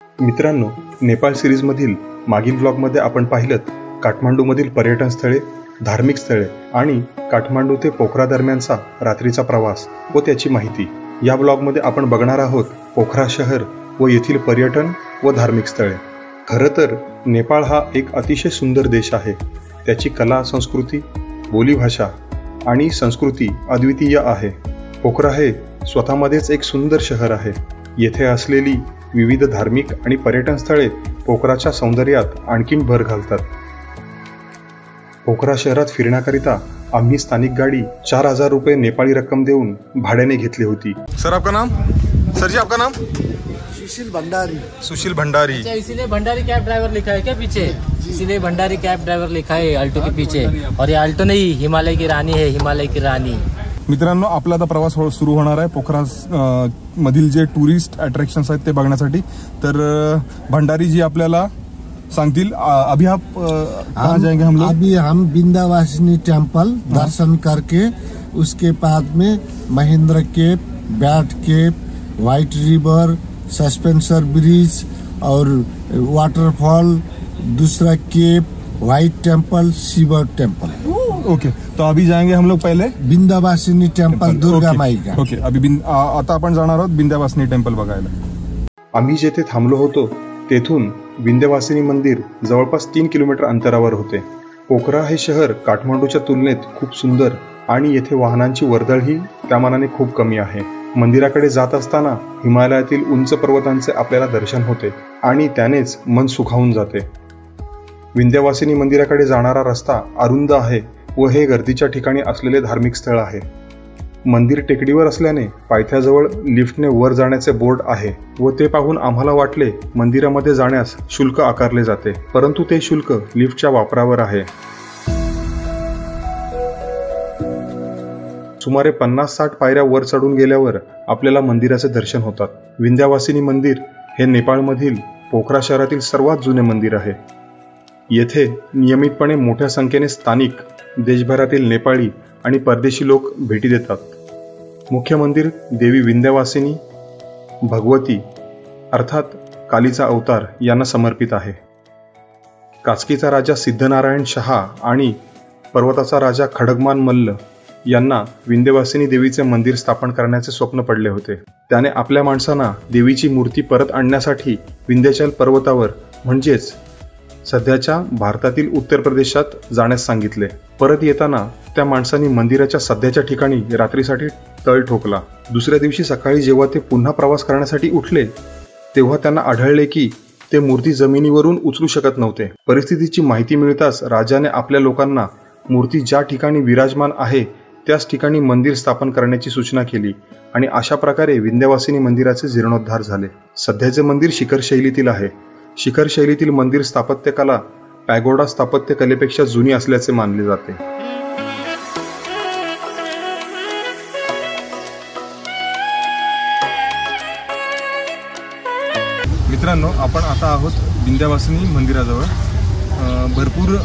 मित्रांनो, नेपाळ सिरीजमधील मागील व्लॉगमध्ये आपण पाहिलं काठमांडूमधील पर्यटन स्थळे, धार्मिक स्थळे आणि काठमांडू ते पोखरा दरम्यानचा रात्रीचा प्रवास व त्याची माहिती. या व्लॉगमध्ये आपण बघणार आहोत पोखरा शहर व येथील पर्यटन व धार्मिक स्थळे. खरं तर नेपाळ हा एक अतिशय सुंदर देश आहे. त्याची कला, संस्कृती, बोलीभाषा आणि संस्कृती अद्वितीय आहे. पोखरा हे स्वतःमध्येच एक सुंदर शहर आहे. येथे असलेली विविध धार्मिक आणि पर्यटन स्थळे पोखराच्या सौंदर्यात आणखीन भर घालतात. पोखरा शहरात फिरण्याकरिता आम्ही स्थानिक गाडी 4000 रुपये नेपाळी रक्कम देऊन भाड्याने घेतली होती. सर आपका नाम? सर जी आपका नाम? सुशील भंडारी. सुशील भंडारी. इसीलिए भंडारी कैब ड्राइवर लिखा है क्या पीछे? इसीलिए भंडारी कैब ड्राइवर लिखा है अल्टो के पीछे. और ये अल्टो नहीं, हिमालय की रानी है, हिमालय की रानी. मित्रांनो, आपला आता प्रवास सुरू होणार आहे पोखरा मधील जे टुरिस्ट अट्रॅक्शन्स आहेत ते बघण्यासाठी. तर भंडारी जी आपल्याला सांगतील. अभी आप कहाँ जाएंगे हम लोग? अभी हम विंध्यवासिनी टेम्पल दर्शन करके उसके बाद में Mahendra cave, bat cave, white river, suspension bridge और वाटरफॉल, दूसरा cave, white temple, Shiv temple. Okay, तो अभी जाएंगे हम लोग पहले विंध्यवासिनी टेम्पल दुर्गा माई का. ओके, अभी आता आपण जाणार आहोत विंध्यवासिनी टेम्पल बघायला. आम्ही जेथे थांबलो होतो तेथून विंध्यवासिनी मंदिर जवळपास 3 किलोमीटर अंतरावर होते. पोखरा हे शहर काठमांडूच्या तुलनेत खूप सुंदर आणि येथे वाहनांची वर्दळही त्यामानाने खूप कमी आहे. मंदिराकडे जात असताना हिमालयातील उंच पर्वतांचे आपल्याला दर्शन होते आणि त्यानेच मन सुखावून जाते. विंध्यवासिनी मंदिराकडे जाणारा रस्ता अरुंद आहे व हे गर्दीच्या ठिकाणी असलेले धार्मिक स्थळ आहे. मंदिर टेकडीवर असल्याने पायथ्याजवळ लिफ्टने वर जाण्याचे बोर्ड आहे व ते पाहून आम्हाला वाटले मंदिरामध्ये जाण्यास शुल्क आकारले जाते, परंतु ते शुल्क लिफ्टच्या वापरावर आहे. सुमारे 50-60 पायऱ्या वर चढून गेल्यावर आपल्याला मंदिराचे दर्शन होतात. विंध्यवासिनी मंदिर हे नेपाळमधील पोखरा शहरातील सर्वात जुने मंदिर आहे. येथे नियमितपणे मोठ्या संख्येने स्थानिक, देशभरातील नेपाळी आणि परदेशी लोक भेटी देतात. मुख्य मंदिर देवी विंध्यवासिनी, भगवती अर्थात कालीचा अवतार यांना समर्पित आहे. कास्कीचा राजा सिद्धनारायण शहा आणि पर्वताचा राजा खडगमान मल्ल यांना विंध्यवासिनी देवीचे मंदिर स्थापन करण्याचे स्वप्न पडले होते. त्याने आपल्या माणसांना देवीची मूर्ती परत आणण्यासाठी विंध्याचल पर्वतावर म्हणजेच सध्याच्या भारतातील उत्तर प्रदेशात जाण्यास सांगितले. परत येताना त्या माणसांनी मंदिराच्या सध्याच्या ठिकाणी रात्रीसाठी तळ ठोकला. दुसऱ्या दिवशी सकाळी जेव्हा ते पुन्हा प्रवास करण्यासाठी उठले तेव्हा त्यांना आढळले की ते मूर्ती जमिनीवरून उचलू शकत नव्हते. परिस्थितीची माहिती मिळताच राजाने आपल्या लोकांना मूर्ती ज्या ठिकाणी विराजमान आहे त्याच ठिकाणी मंदिर स्थापन करण्याची सूचना केली आणि अशा प्रकारे विंध्यवासिनी मंदिराचे जीर्णोद्धार झाले. सध्याचे मंदिर शिखर शैलीतील आहे. शिखर शैलीतील मंदिर स्थापत्यकला पॅगोडा स्थापत्यकलेपेक्षा जुनी असल्याचे मानले जाते. मित्रांनो, आपण आता आहोत विंध्यवासिनी मंदिराजवळ. भरपूर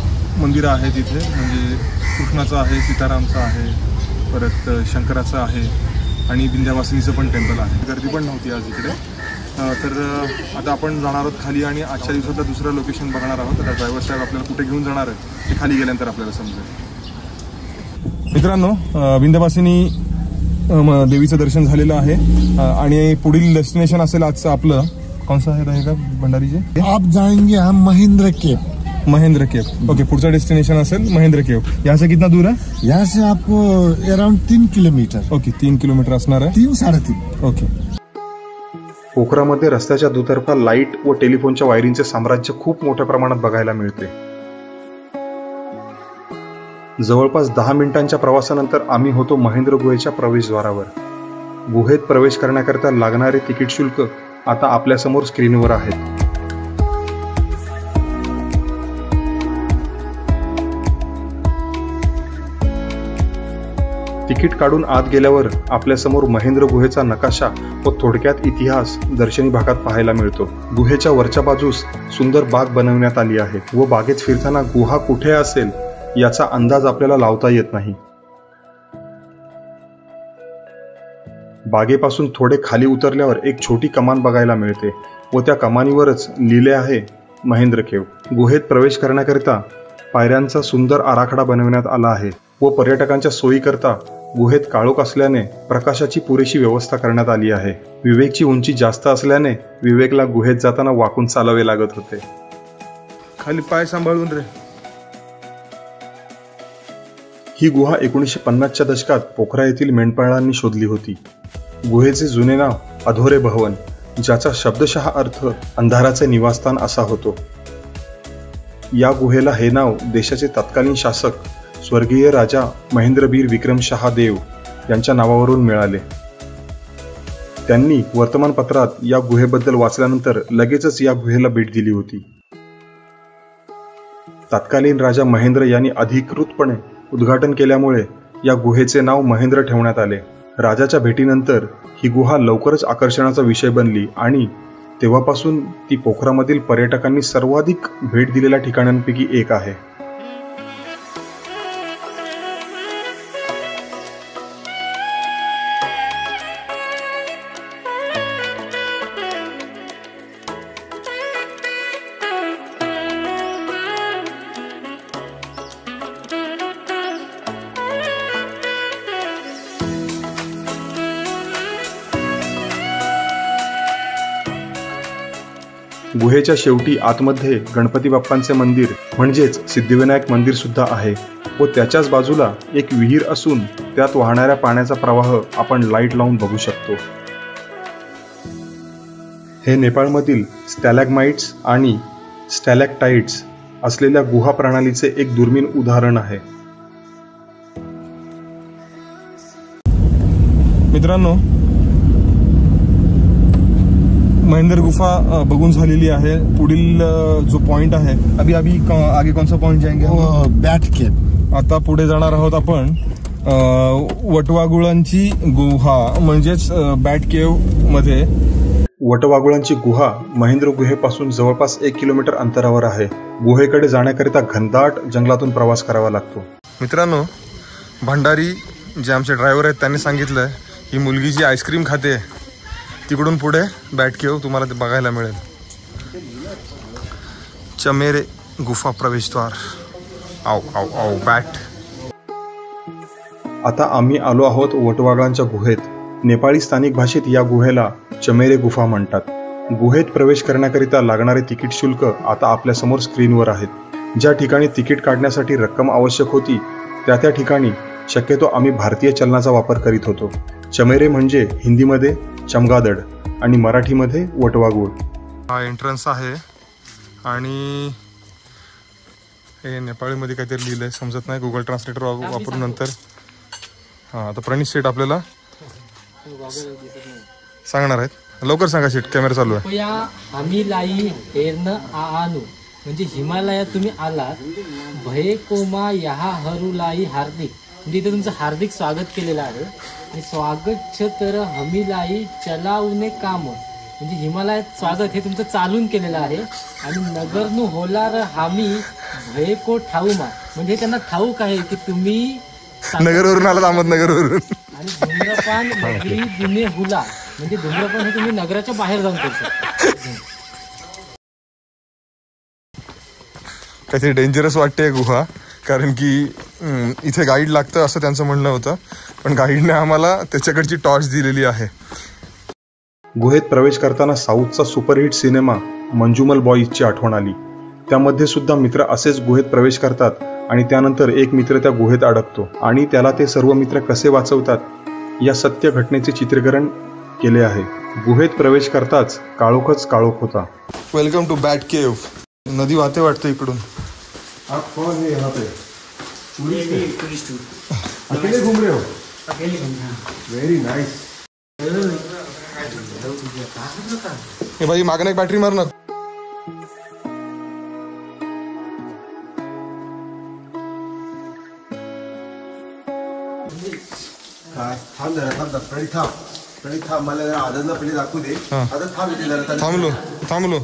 मंदिरं आहेत इथे. म्हणजे कृष्णाचं आहे, सीतारामचं आहे, परत शंकराचं आहे आणि विंध्यवासिनीचं पण टेम्पल आहे. गर्दी पण नव्हती आज इकडे. तर आता आपण जाणार आहोत खाली आणि आजच्या दिवसातलं दुसरं लोकेशन बघणार आहोत. आता ड्रायव्हर साहेब आपल्याला कुठे घेऊन जाणार आहेत ते खाली गेल्यानंतर आपल्याला समजेल. मित्रांनो, विंध्यवासिनी देवीचं दर्शन झालेलं आहे आणि पुढील डेस्टिनेशन असेल आजचं आपलं कोणसा आहे रहेगा भंडारी जी? आप जाएंगे हम महेंद्र केव. महेंद्र केव. ओके, पुढचा डेस्टिनेशन असेल महेंद्र केव. यहाँ से कितना दूर है? यहाँ से आपको अराउंड 3 किलोमीटर. ओके, 3 किलोमीटर असणार आहे. 3-3.5. ओके. पोखरामध्ये रस्त्याच्या दुतर्फा लाईट व टेलिफोनच्या वायरिंगचे साम्राज्य खूप मोठ्या प्रमाणात बघायला मिळते. जवळपास 10 मिनिटांच्या प्रवासानंतर आम्ही होतो महेंद्र गुहेच्या प्रवेशद्वारावर. गुहेत प्रवेश करण्याकरिता लागणारे तिकीट शुल्क आता आपल्यासमोर स्क्रीनवर आहेत. तिकीट काढून आत गेल्यावर आपल्यासमोर महेंद्र गुहेचा नकाशा व थोडक्यात इतिहास दर्शनी भागात पाहायला मिळतो. गुहेच्या वरच्या बाजूस सुंदर बाग बनवण्यात आली आहे व बागेत फिरताना गुहा कुठे असेल याचा अंदाज आपल्याला लावता येत नाही. बागेपासून थोडे खाली उतरल्यावर एक छोटी कमान बघायला मिळते. व त्या कमानीवरच लिहिले आहे महेंद्र केव. गुहेत प्रवेश करण्याकरिता पायऱ्यांचा सुंदर आराखडा बनवण्यात आला आहे व पर्यटकांच्या सोयीकरता गुहेत काळोख असल्याने प्रकाशाची पुरेशी व्यवस्था करण्यात आली आहे. विवेकची उंची जास्त असल्याने विवेकला गुहेत जाताना वाकून चालावे लागत होते. खाली पाय सांभाळून रे. ही गुहा 1950च्या दशकात पोखरा येथील मेंढपाळांनी शोधली होती. गुहेचे जुने नाव अधोरे भवन, ज्याचा शब्दशः अर्थ अंधाराचे निवासस्थान असा होतो. या गुहेला हे नाव देशाचे तत्कालीन शासक स्वर्गीय राजा महेंद्रबीर विक्रमशहा देव यांच्या नावावरून मिळाले. त्यांनी वर्तमानपत्रात या गुहेबद्दल वाचल्यानंतर लगेचच या गुहेला भेट दिली होती. तत्कालीन राजा महेंद्र यांनी अधिकृतपणे उद्घाटन केल्यामुळे या गुहेचे नाव महेंद्र ठेवण्यात आले. राजाच्या भेटीनंतर ही गुहा लवकरच आकर्षणाचा विषय बनली आणि तेव्हापासून ती पोखरामधील पर्यटकांनी सर्वाधिक भेट दिलेल्या ठिकाणांपैकी एक आहे. गुहेच्या शेवटी आतमध्ये गणपती बाप्पांचे मंदिर म्हणजेच सिद्धिविनायक मंदिर सुद्धा आहे व त्याच्याच बाजूला एक विहीर असून त्यात वाहणाऱ्या पाण्याचा प्रवाह आपण लाईट लावून बघू शकतो. हे नेपाळमधील स्टॅलॅगमाइट्स आणि स्टॅलॅक्टाइट्स असलेल्या गुहा प्रणालीचे एक दुर्मिळ उदाहरण आहे. मित्रांनो, महेंद्र गुफा बघून झालेली आहे. पुढील जो पॉइंट आहे आगे कोणता पॉइंट जाएंगे? बॅट केव. आता पुढे जाणार आहोत आपण वटवाघुळांची गुहा म्हणजेच बॅट केव मध्ये. वटवाघुळांची गुहा महेंद्र गुहेपासून जवळपास 1 किलोमीटर अंतरावर आहे. गुहेकडे जाण्याकरिता घनदाट जंगलातून प्रवास करावा लागतो. मित्रांनो, भंडारी जे आमचे ड्रायव्हर आहेत त्यांनी सांगितलं ही मुलगी जी आईस्क्रीम खाते तिकडून पुढे बॅट केव तुम्हाला ते बघायला मिळेल. चमेरे गुफा प्रवेशद्वार. आव आव आव बॅट. आता आम्ही आलो आहोत वटवाघळांच्या गुहेत. नेपाळी स्थानिक भाषेत या गुहेला चमेरे गुफा म्हणतात. गुहेत प्रवेश करण्याकरिता लागणारे तिकीट शुल्क आता आपल्या समोर स्क्रीनवर आहेत. ज्या ठिकाणी तिकीट काढण्यासाठी रक्कम आवश्यक होती त्या ठिकाणी शक्यतो आम्ही भारतीय चलनाचा वापर करीत होतो. चमेरे म्हणजे हिंदीमध्ये चमगादड आणि मराठीमध्ये वटवाघूळ. हा एंट्रन्स आहे आणि हे नेपाळीमध्ये काहीतरी लिहिलंय, समजत नाही. गुगल ट्रान्सलेटर वापरून नंतर. हा, आता प्रणित शेठ आपल्याला सांगणार आहेत. लवकर सांगा शेठ, कॅमेरा चालू आहे. हमीलाई हेर्न आनु म्हणजे हिमालयात तुम्ही आलात. भये कोमा यहा हरुलाई हार्दिक म्हणजे इथे तुमचं हार्दिक स्वागत केलेलं आहे. आणि स्वागत तर हमीलाई चलावणे काम म्हणजे हिमालयात स्वागत हे तुमचं चालून केलेलं आहे. आणि नगरनु होलार हामी भये को ठाऊमा म्हणजे त्यांना ठाऊक आहे की तुम्ही नगरवरून आलात, अहमदनगरवरून. आणि धूम्रपान नगरी दुने हुला म्हणजे धूम्रपान हे तुम्ही नगराच्या बाहेर जाऊन करू शकता. काहीतरी डेंजरस वाटते गुहा, कारण की इथे गाईड लागतं असं त्यांचं म्हणणं होतं, पण गाईडने आम्हाला त्याच्याकडची टॉर्च दिलेली आहे. गुहेत प्रवेश करताना साऊथचा सुपरहिट सिनेमा मंजुमल बॉईजची आठवण आली. त्यामध्ये सुद्धा मित्र असेच गुहेत प्रवेश करतात आणि त्यानंतर एक मित्र त्या गुहेत अडकतो आणि त्याला ते सर्व मित्र कसे वाचवतात या सत्य घटनेचे चित्रीकरण केले आहे. गुहेत प्रवेश करताच काळोखच काळोख होता. वेलकम टू बॅट केव. नदी वाहते वाटतं इकडून. आप कौन है यहाँ पे? टूरिस्ट. अकेले घूम रहे हो? अकेले घूम रहे हैं. Very nice. हे भाई मागं एक बॅटरी मारणार. थांबलो.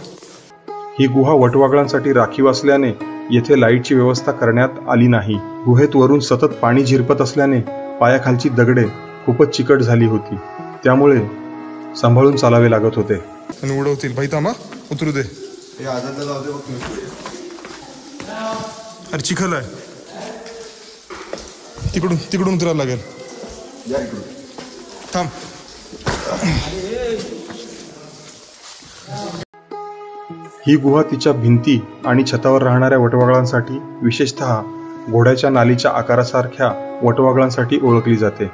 ही गुहा वटवाघळांसाठी राखीव असल्याने येथे लाईटची व्यवस्था करण्यात आली नाही. गुहेत वरून सतत पाणी झिरपत असल्याने पायाखालची दगडे खूपच चिकट झाली होती. त्यामुळे सांभाळून चालावे लागत होते. आणि उडवतील भाई, थांबा उतरू दे. अरे चिखल आहे, तिकडून उतरायला लागेल. थांब. ही गुहा तिच्या भिंती आणि छतावर राहणाऱ्या वटवाघळांसाठी, विशेषतः घोड्याच्या नालीच्या आकारासारख्या वटवाघळांसाठी ओळखली जाते.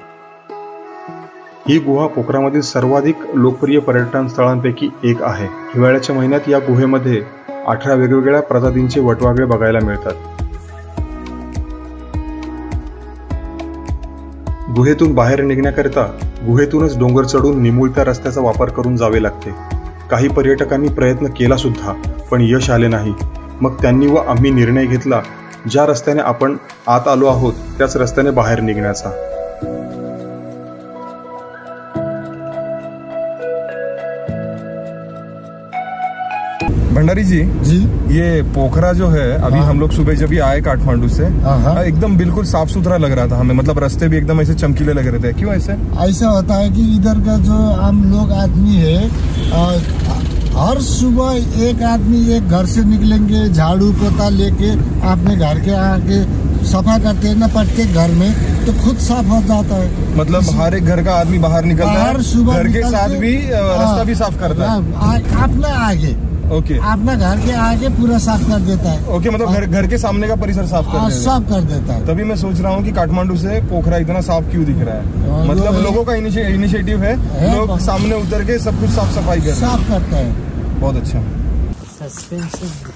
ही गुहा पोखरामधील सर्वाधिक लोकप्रिय पर्यटन स्थळांपैकी एक आहे. हिवाळ्याच्या महिन्यात या गुहेमध्ये 18 वेगवेगळ्या प्रजातींचे वटवाघळे बघायला मिळतात. गुहेतून बाहेर निघण्याकरिता गुहेतूनच डोंगर चढून निमुळत्या रस्त्याचा वापर करून जावे लागते. काही पर्यटकांनी प्रयत्न केला सुद्धा, पण यश आले नाही. मग त्यांनी व आम्ही निर्णय घेतला, ज्या रस्त्याने आपण आत आलो आहोत त्याच रस्त्याने बाहेर निघण्याचा. भंडारी जी, ये पोखरा जो है, अभी हम लोग सुबह जब आए काठमांडू से, एकदम बिल्कुल साफ सुथरा लग रहा था हमें, मतलब रास्ते भी एकदम ऐसे चमकीले लग रहे थे. क्यों ऐसे? ऐसा होता है कि इधर का जो हम लोग आदमी है, हर सुबह एक आदमी एक घर से निकलेंगे, झाड़ू पोता लेके अपने घर के आगे सफा करते हैं ना प्रत्येक घर में, तो खुद साफ हो जाता है. मतलब हर एक घर का आदमी बाहर निकलता है, घर के साथ भी रास्ता भी साफ करता है अपना आगे. ओके, अपना घर के आगे पूरा साफ कर देता है. ओके, मतलब घर के सामने का परिसर साफ कर देता है. तभी मैं सोच रहा हूँ कि काठमांडू से पोखरा इतना साफ क्यों दिख रहा है. मतलब लोगों का इनिशिएटिव है, लोग सामने उतर के सब कुछ साफ सफाई करते हैं. बहुत अच्छा.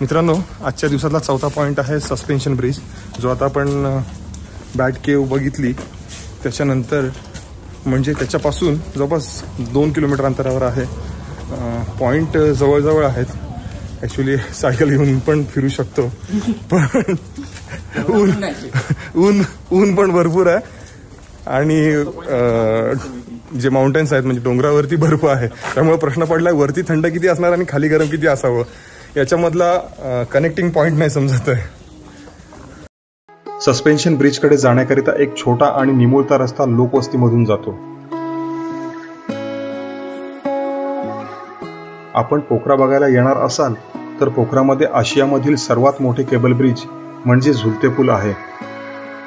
मित्रांनो, आजच्या दिवसातला चौथा पॉइंट आहे सस्पेन्शन ब्रिज, जो आता आपण बॅट केव्ह बघितली त्याच्यानंतर, म्हणजे त्याच्यापासून जवळपास 2 किलोमीटर अंतरावर आहे. पॉइंट जवळजवळ आहेत. ॲक्च्युली सायकल घेऊन पण फिरू शकतो, पण ऊन पण भरपूर आहे. आणि जे माउंटेन्स आहेत म्हणजे डोंगरावरती बर्फ आहे, त्यामुळे प्रश्न पडलाय वरती थंड किती असणार आणि खाली गरम किती असावं, याच्यामधला कनेक्टिंग पॉइंट नाही समजत आहे. सस्पेन्शन ब्रिजकडे जाण्याकरिता एक छोटा आणि निमुळता रस्ता लोकवस्तीमधून जातो. आपण पोखरा बघायला येणार असाल तर पोखरामध्ये आशियामधील सर्वात मोठे केबल ब्रिज म्हणजे झुलते पूल आहे,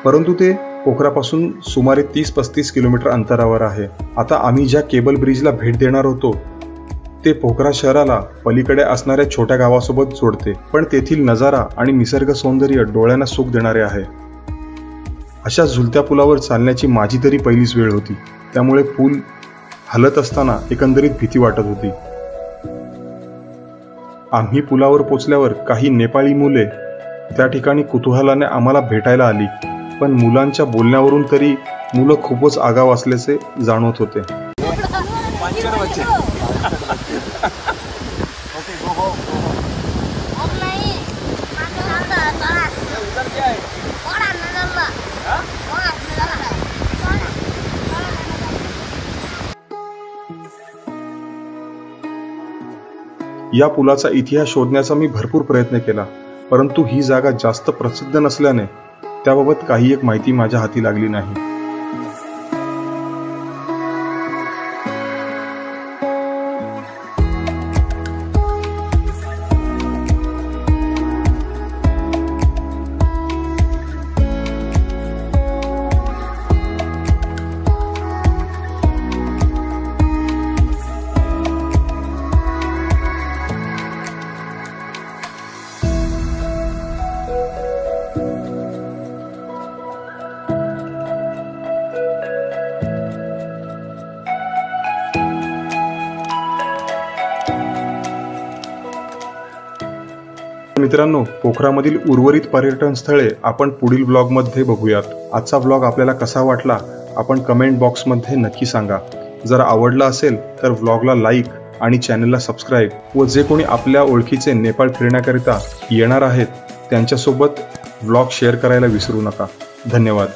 परंतु ते पोखरापासून सुमारे 30-35 किलोमीटर अंतरावर आहे. आता आम्ही ज्या केबल ब्रिजला भेट देणार होतो ते पोखरा शहराला पलीकडे असणाऱ्या छोट्या गावासोबत जोडते, पण तेथील नजारा आणि निसर्ग सौंदर्य डोळ्यांना सुख देणारे आहे. अशा झुलत्या पुलावर चालण्याची माझी तरी पहिलीच वेळ होती, त्यामुळे पूल हलत असताना एकंदरीत भीती वाटत होती. आम्ही पुलावर पोचल्यावर काही नेपाळी मुले त्या ठिकाणी कुतूहलाने आम्हाला भेटायला आली, पण मुलांच्या बोलण्यावरून तरी मुलं खूपच आगाव असल्याचे जाणवत होते. या पुलाचा इतिहास शोधण्याचा मी भरपूर प्रयत्न केला, परंतु ही जागा जास्त प्रसिद्ध नसल्याने त्याबाबत काही एक माहिती माझ्या हाती लागली नाही. मित्रांनो, पोखरामधील उर्वरित पर्यटन स्थळे आपण पुढील ब्लॉगमध्ये बघूयात. आजचा ब्लॉग आपल्याला कसा वाटला आपण कमेंट बॉक्समध्ये नक्की सांगा. जर आवडला असेल तर ब्लॉगला लाईक आणि चॅनलला सबस्क्राईब, व जे कोणी आपल्या ओळखीचे नेपाळ फिरण्याकरिता येणार आहेत त्यांच्यासोबत ब्लॉग शेअर करायला विसरू नका. धन्यवाद.